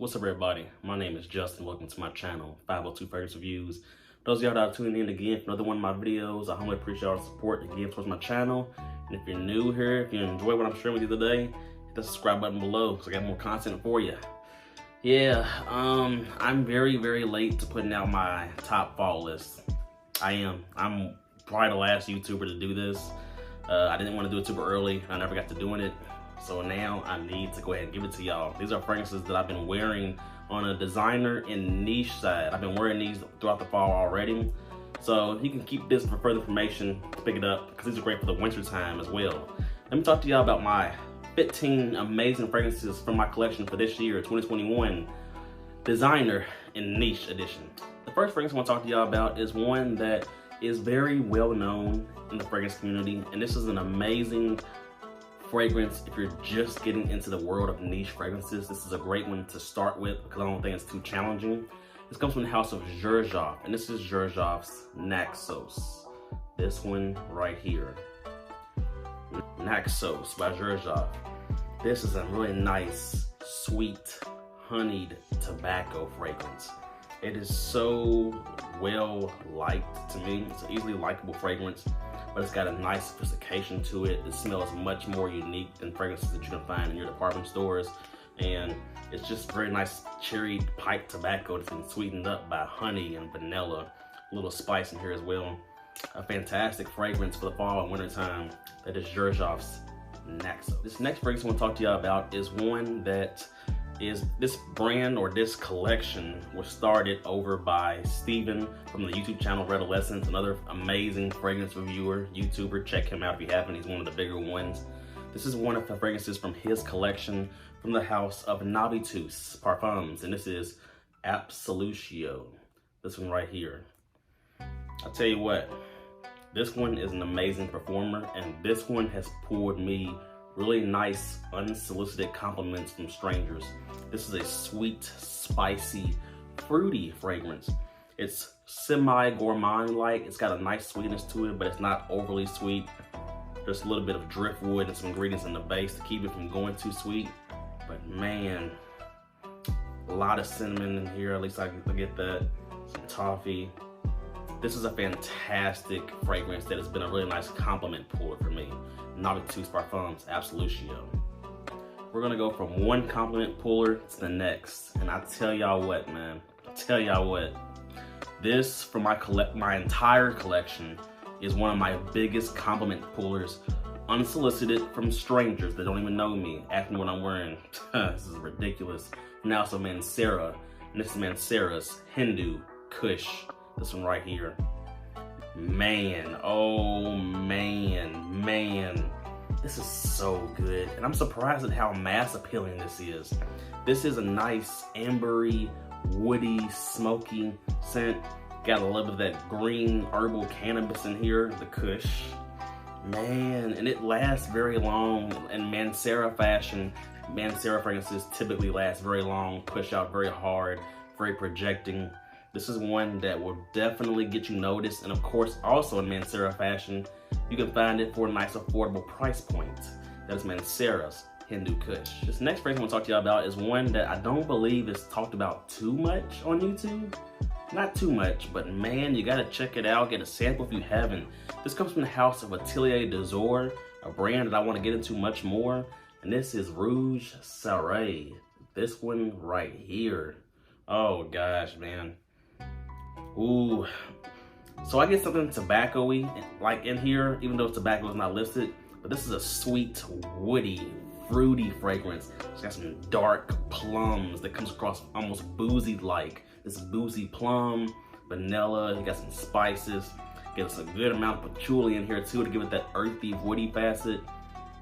What's up, everybody? My name is Justin. Welcome to my channel, 502 Fragrance Reviews. Those of y'all that are tuning in again for another one of my videos, I humbly appreciate y'all's support again towards my channel. And if you're new here, if you enjoy what I'm sharing with you today, hit the subscribe button below because I got more content for you. Yeah, I'm very late to putting out my top fall list. I'm probably the last YouTuber to do this. I didn't want to do it super early. I never got to doing it. So now I need to go ahead and give it to y'all. These are fragrances that I've been wearing on a designer and niche side. I've been wearing these throughout the fall already. So you can keep this for further information to pick it up because these are great for the winter time as well. Let me talk to y'all about my 15 amazing fragrances from my collection for this year, 2021, designer and niche edition. The first fragrance I want to talk to y'all about is one that is very well known in the fragrance community, and this is an amazing fragrance if you're just getting into the world of niche fragrances. This is a great one to start with because I don't think it's too challenging. This comes from the house of Xerjoff, and this is Xerjoff's Naxos. This one right here, Naxos by Xerjoff. This is a really nice, sweet, honeyed tobacco fragrance. It is so well liked to me. It's an easily likable fragrance, but it's got a nice sophistication to it. It smells much more unique than fragrances that you can find in your department stores. And it's just very nice cherry pipe tobacco that's been sweetened up by honey and vanilla. A little spice in here as well. A fantastic fragrance for the fall and winter time. That is Xerjoff's Naxos. This next fragrance I want to talk to y'all about is one that is this brand or this collection was started over by Steven from the YouTube channel Redolescence, another amazing fragrance reviewer, YouTuber. Check him out if you haven't, he's one of the bigger ones. This is one of the fragrances from his collection from the house of Navitus Parfums, and this is Absolutio. This one right here. I'll tell you what, this one is an amazing performer, and this one has pulled me really nice, unsolicited compliments from strangers. This is a sweet, spicy, fruity fragrance. It's semi-gourmand-like. It's got a nice sweetness to it, but it's not overly sweet. There's a little bit of driftwood and some ingredients in the base to keep it from going too sweet. But man, a lot of cinnamon in here. At least I get that. Some toffee. This is a fantastic fragrance that has been a really nice compliment puller for me. Navitus Parfums Absolutio. We're gonna go from one compliment puller to the next, and I tell y'all what, man. I tell y'all what. This from my entire collection is one of my biggest compliment pullers, unsolicited from strangers that don't even know me, asking what I'm wearing. This is ridiculous. Now it's a Mancera, and this is Mancera's Hindu Kush. This one right here. Man, oh man, this is so good. And I'm surprised at how mass appealing this is. This is a nice ambery, woody, smoky scent. Got a little bit of that green herbal cannabis in here, the Kush. Man, and it lasts very long. In Mancera fashion, Mancera fragrances typically last very long, push out very hard, very projecting. This is one that will definitely get you noticed, and of course, also in Mancera fashion, you can find it for a nice affordable price point. That is Mancera's Hindu Kush. This next fragrance I want to talk to y'all about is one that I don't believe is talked about too much on YouTube. Not too much, but man, you gotta check it out, get a sample if you haven't. This comes from the house of Atelier d'Azur, a brand that I want to get into much more, and this is Rouge Soleil. This one right here. Oh gosh, man. Ooh, so I get something tobacco-y like in here, even though tobacco is not listed, but this is a sweet, woody, fruity fragrance. It's got some dark plums that comes across almost boozy-like. This boozy plum, vanilla, you got some spices, gets a good amount of patchouli in here too to give it that earthy, woody facet.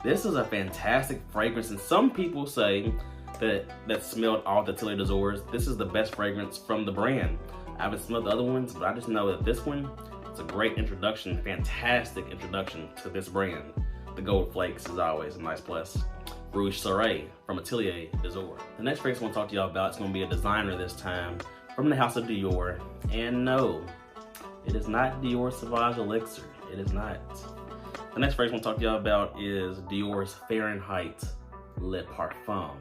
This is a fantastic fragrance, and some people say that smelled all the Atelier d'Azurs, this is the best fragrance from the brand. I haven't smelled the other ones, but I just know that this one is a great introduction, fantastic introduction to this brand. The gold flakes is always a nice plus. Rouge Soleil from Atelier d'Azur. The next fragrance I want to talk to y'all about is going to be a designer this time from the house of Dior. And no, it is not Dior Sauvage Elixir. It is not. The next fragrance I want to talk to y'all about is Dior's Fahrenheit Le Parfum.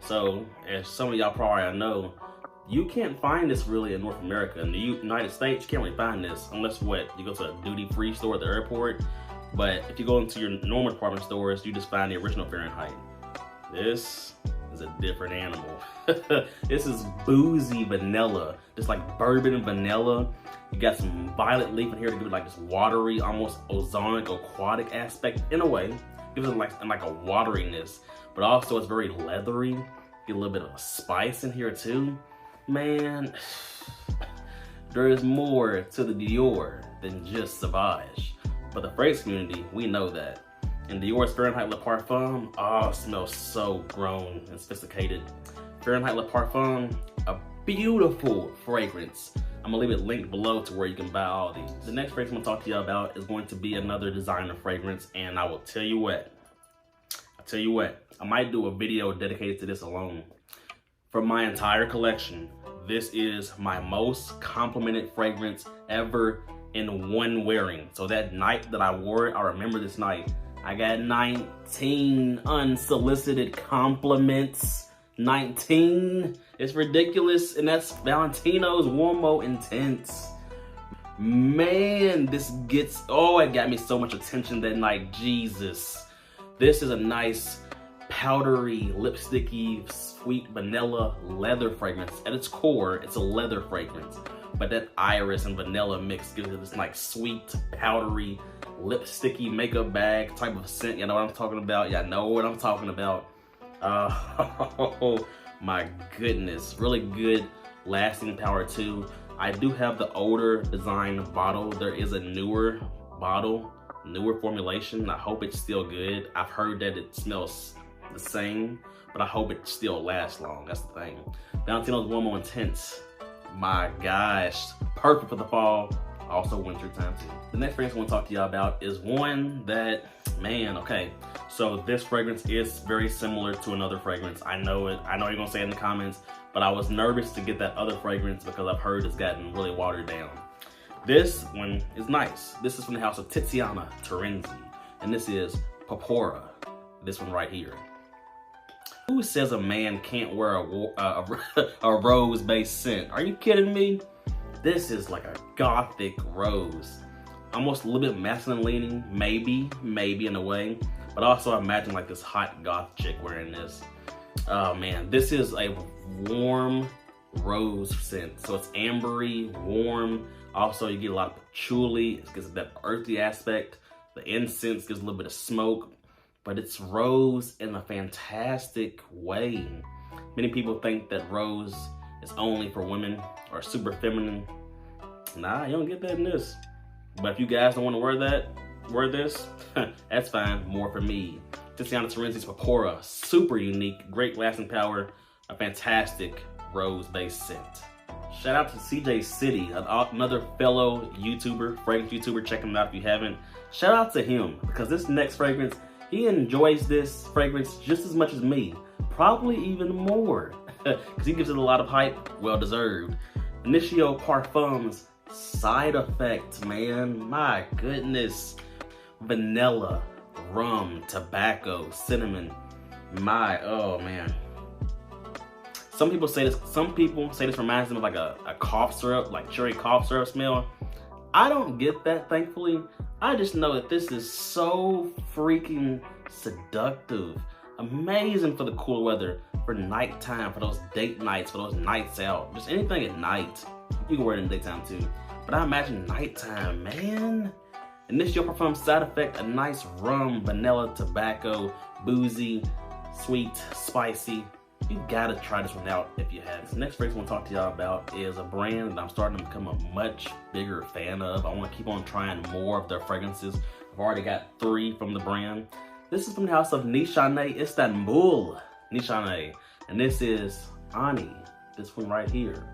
So, as some of y'all probably know, you can't find this really in North America. In the United States, you can't really find this unless you go to a duty-free store at the airport. But if you go into your normal department stores, you just find the original Fahrenheit. This is a different animal. This is boozy vanilla, just like bourbon vanilla. You got some violet leaf in here to give it like this watery, almost ozonic, aquatic aspect in a way. Gives it like a wateriness, but also it's very leathery. Get a little bit of spice in here too. Man, there is more to the Dior than just Sauvage. But the fragrance community, we know that. And Dior's Fahrenheit Le Parfum, oh, it smells so grown and sophisticated. Fahrenheit Le Parfum, a beautiful fragrance. I'm gonna leave it linked below to where you can buy all these. The next fragrance I'm gonna talk to you about is going to be another designer fragrance, and I will tell you what, I might do a video dedicated to this alone. For my entire collection, this is my most complimented fragrance ever in one wearing. So that night that I wore it, I remember this night, I got 19 unsolicited compliments. 19, it's ridiculous, and that's Valentino's Uomo Intense. Man, this gets, oh, it got me so much attention that night, Jesus. This is a nice, powdery, lipsticky, sweet vanilla leather fragrance. At its core, it's a leather fragrance, but that iris and vanilla mix gives it this like sweet, powdery, lipsticky makeup bag type of scent. You know what I'm talking about? Y'all know what I'm talking about. Oh my goodness, really good lasting power too. I do have the older design bottle. There is a newer bottle, newer formulation. I hope it's still good. I've heard that it smells the same, but I hope it still lasts long. That's the thing. Valentino's Uomo Intense, my gosh, perfect for the fall, also winter time too. The next fragrance I want to talk to y'all about is one that, man, okay, so this fragrance is very similar to another fragrance. I know it, I know you're gonna say it in the comments, but I was nervous to get that other fragrance because I've heard it's gotten really watered down. This one is nice. This is from the house of Tiziana Terenzi, and this is Papora, this one right here. Who says a man can't wear a rose-based scent? Are you kidding me? This is like a gothic rose. Almost a little bit masculine leaning, maybe in a way. But also imagine like this hot goth chick wearing this. Oh man, this is a warm rose scent. So it's ambery, warm. Also you get a lot of patchouli, it gives that earthy aspect. The incense gives a little bit of smoke. But it's rose in a fantastic way. Many people think that rose is only for women or super feminine. Nah, you don't get that in this. But if you guys don't want to wear this, that's fine, more for me. Tiziana Terenzi's Papora, super unique, great lasting power, a fantastic rose-based scent. Shout out to CJ City, another fellow YouTuber, fragrance YouTuber, check him out if you haven't. Shout out to him, because this next fragrance, he enjoys this fragrance just as much as me, probably even more, because he gives it a lot of hype, well deserved. Initio Parfums Side Effect, man, my goodness. Vanilla, rum, tobacco, cinnamon, oh man. Some people say this reminds them of like a cough syrup, like cherry cough syrup smell. I don't get that, thankfully. I just know that this is so freaking seductive. Amazing for the cool weather, for nighttime, for those date nights, for those nights out. Just anything at night. You can wear it in the daytime too. But I imagine nighttime, man. Initio Parfum Side Effect, a nice rum, vanilla, tobacco, boozy, sweet, spicy. You gotta try this one out if you haven't. The next fragrance I want to talk to y'all about is a brand that I'm starting to become a much bigger fan of. I want to keep on trying more of their fragrances. I've already got 3 from the brand. This is from the house of Nishane Istanbul. Nishane. And this is Ani. This one right here.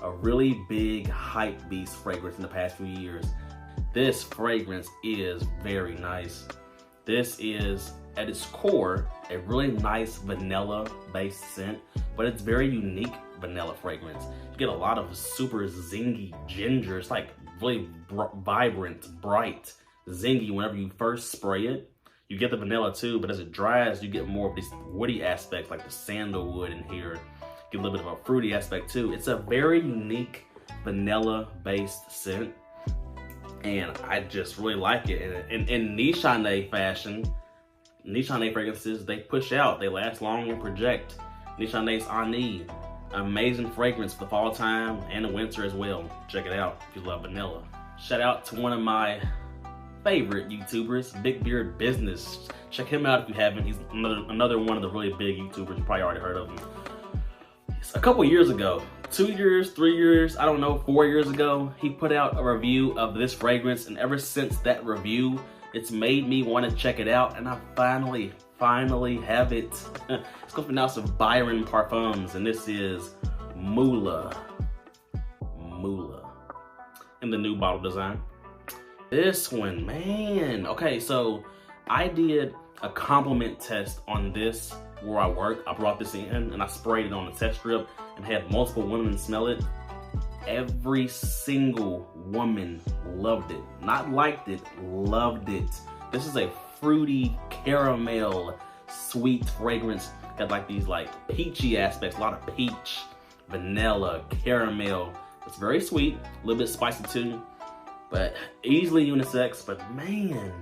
A really big hype beast fragrance in the past few years. This fragrance is very nice. This is, at its core, a really nice vanilla-based scent, but it's very unique vanilla fragrance. You get a lot of super zingy ginger. It's like really vibrant, bright, zingy whenever you first spray it. You get the vanilla too, but as it dries, you get more of these woody aspects like the sandalwood in here. Get a little bit of a fruity aspect too. It's a very unique vanilla-based scent, and I just really like it. And in Nichane fashion, Nichane fragrances, they push out, they last long and project. Nichane's Ani, amazing fragrance for the fall time and the winter as well. Check it out if you love vanilla. Shout out to one of my favorite YouTubers, Big Beard Business. Check him out if you haven't. He's another one of the really big YouTubers. You probably already heard of him. A couple years ago, 2 years, 3 years, I don't know, 4 years ago, he put out a review of this fragrance, and ever since that review, it's made me want to check it out, and I finally have it. It's going to be announced of Byron Parfums, and this is Moolah in the new bottle design. This one, man. Okay, so I did a compliment test on this where I work. I brought this in and I sprayed it on the test strip and had multiple women smell it. Every single woman loved it. Not liked it, loved it. This is a fruity caramel sweet fragrance. Got like these like peachy aspects, a lot of peach, vanilla, caramel. It's very sweet, a little bit spicy too, but easily unisex. But man,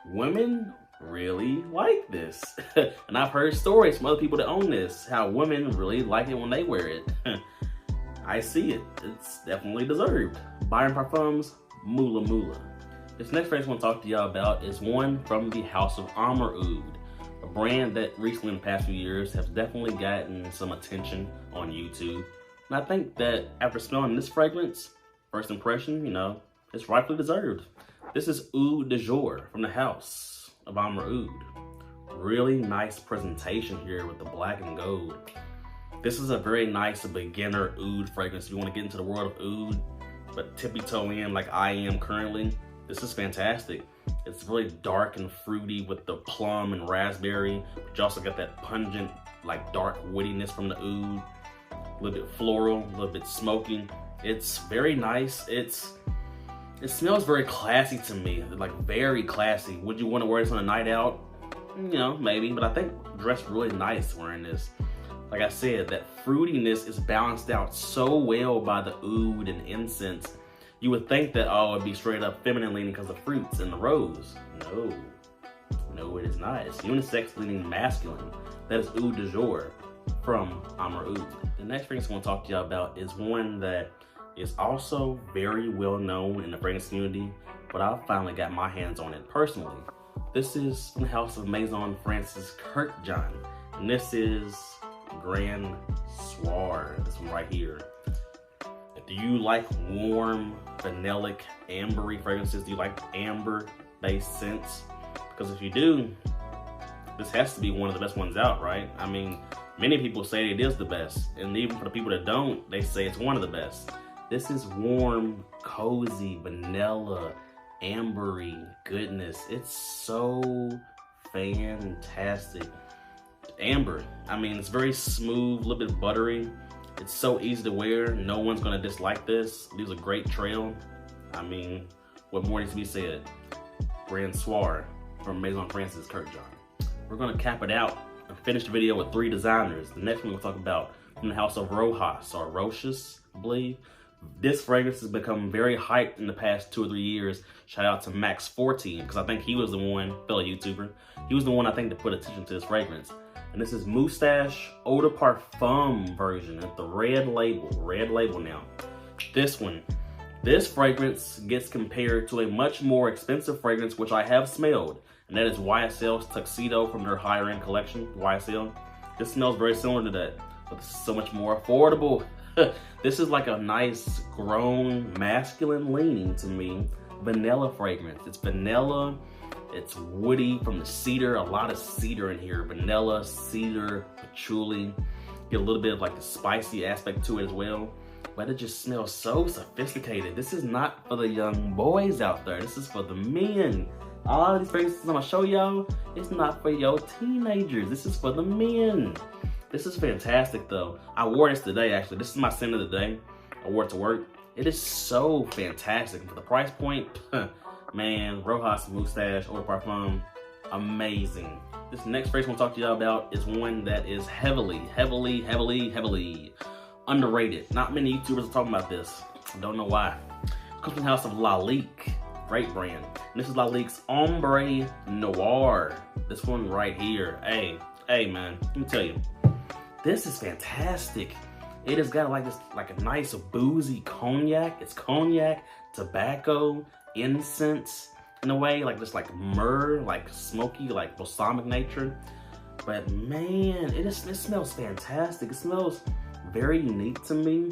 women really like this. And I've heard stories from other people that own this, how women really like it when they wear it. I see it. It's definitely deserved. Byron Parfums, Moolah. This next fragrance I want to talk to y'all about is one from the House of Amr Oud, a brand that recently in the past few years has definitely gotten some attention on YouTube. And I think that after smelling this fragrance, first impression, you know, it's rightfully deserved. This is Oud de Jour from the House of Amr Oud. Really nice presentation here with the black and gold. This is a very nice beginner oud fragrance. If you want to get into the world of oud, but tippy toe in like I am currently, this is fantastic. It's really dark and fruity with the plum and raspberry, but you also got that pungent, like dark woodiness from the oud. A little bit floral, a little bit smoky. It's very nice. It smells very classy to me, like very classy. Would you want to wear this on a night out? You know, maybe, but I think dressed really nice wearing this. Like I said, that fruitiness is balanced out so well by the oud and incense. You would think that, oh, it'd be straight up feminine leaning because of fruits and the rose. No, it is not. It's unisex leaning masculine. That is Oud de Jour from Amr Oud. The next fragrance I want to talk to y'all about is one that is also very well known in the fragrance community, but I finally got my hands on it personally. This is from the House of Maison Francis Kurkdjian, and this is Grand Soir, this one right here. Do you like warm, vanillic, ambery fragrances? Do you like amber-based scents? Because if you do, this has to be one of the best ones out, right? I mean, many people say it is the best, and even for the people that don't, they say it's one of the best. This is warm, cozy, vanilla, ambery goodness. It's so fantastic. Amber, I mean, it's very smooth, a little bit buttery. It's so easy to wear. No one's gonna dislike this. These are great trail. I mean, what more needs to be said? Grand Soir from Maison Francis Kurkdjian. We're gonna cap it out and finish the video with 3 designers. The next one we'll talk about from the House of Rojas, or Rochas, I believe. This fragrance has become very hyped in the past 2 or 3 years. Shout out to Max 14, because I think he was the one, fellow YouTuber, he was the one I think to put attention to this fragrance. And this is Moustache Eau de Parfum version. It's the red label now. This fragrance gets compared to a much more expensive fragrance, which I have smelled, and that is YSL's Tuxedo from their higher end collection, YSL. This smells very similar to that, but this is so much more affordable. This is like a nice, grown, masculine leaning to me, vanilla fragrance. It's vanilla, it's woody from the cedar, a lot of cedar in here. Vanilla, cedar, patchouli. Get a little bit of like the spicy aspect to it as well. But it just smells so sophisticated. This is not for the young boys out there. This is for the men. All these fragrances I'm gonna show y'all, it's not for your teenagers. This is for the men. This is fantastic though. I wore this today actually. This is my scent of the day. I wore it to work. It is so fantastic. For the price point, man, Rojas Moustache Eau de Parfum, amazing. This next fragrance I'm gonna talk to y'all about is one that is heavily underrated. Not many YouTubers are talking about this. I don't know why. It comes from the house of Lalique, great brand. And this is Lalique's Ombre Noir. This one right here. Hey man, let me tell you, this is fantastic. It has got like a nice boozy cognac. It's cognac, tobacco, incense in a way, like just like myrrh, like smoky, like balsamic nature. But man, it smells fantastic. It smells very unique to me.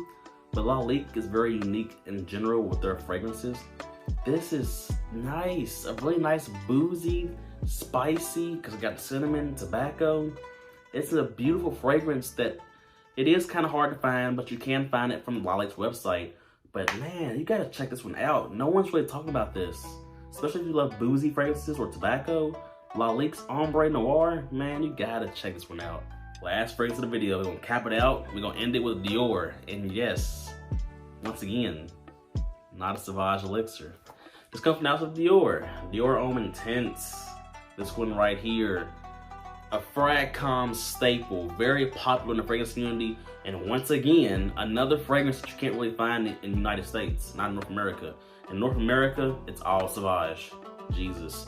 But Lalique is very unique in general with their fragrances. This is nice, a really nice boozy, spicy, because it got cinnamon, tobacco. It's a beautiful fragrance that it is kind of hard to find, but you can find it from Lalique's website. But man, you gotta check this one out. No one's really talking about this, especially if you love boozy fragrances or tobacco. Lalique's Ombre Noir, man, you gotta check this one out. Last fragrance of the video, we're gonna cap it out. We're gonna end it with Dior. And yes, once again, not a Sauvage elixir. This comes from the house of Dior. Dior Homme Intense. This one right here, a Fragcom staple, very popular in the fragrance community. And once again, another fragrance that you can't really find in the United States, not in North America. In North America, it's all Sauvage. Jesus.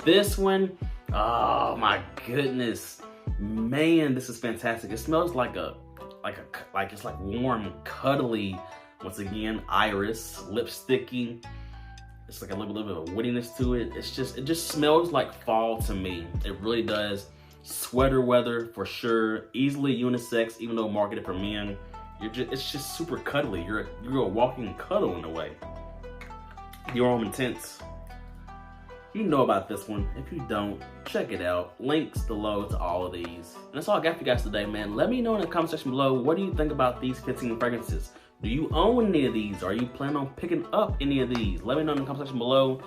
This one, oh my goodness. Man, this is fantastic. It smells like it's like warm, cuddly, once again, iris, lipsticky. It's like a little bit of a wittiness to it. It just smells like fall to me. It really does. Sweater weather for sure. Easily unisex, even though marketed for men. It's just super cuddly. You're a walking cuddle in a way. Dior Homme Intense. You know about this one. If you don't, check it out. Links below to all of these. And that's all I got for you guys today, man. Let me know in the comment section below, what do you think about these 15 fragrances? Do you own any of these? Are you planning on picking up any of these? Let me know in the comment section below.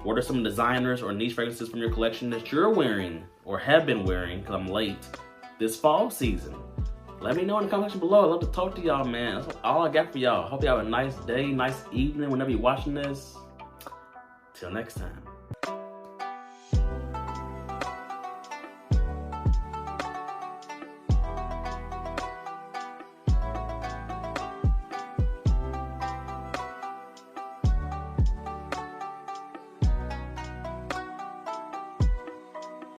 What are some designers or niche fragrances from your collection that you're wearing or have been wearing, because I'm late, this fall season? Let me know in the comment section below. I'd love to talk to y'all, man. That's all I got for y'all. Hope y'all have a nice day, nice evening whenever you're watching this. Till next time.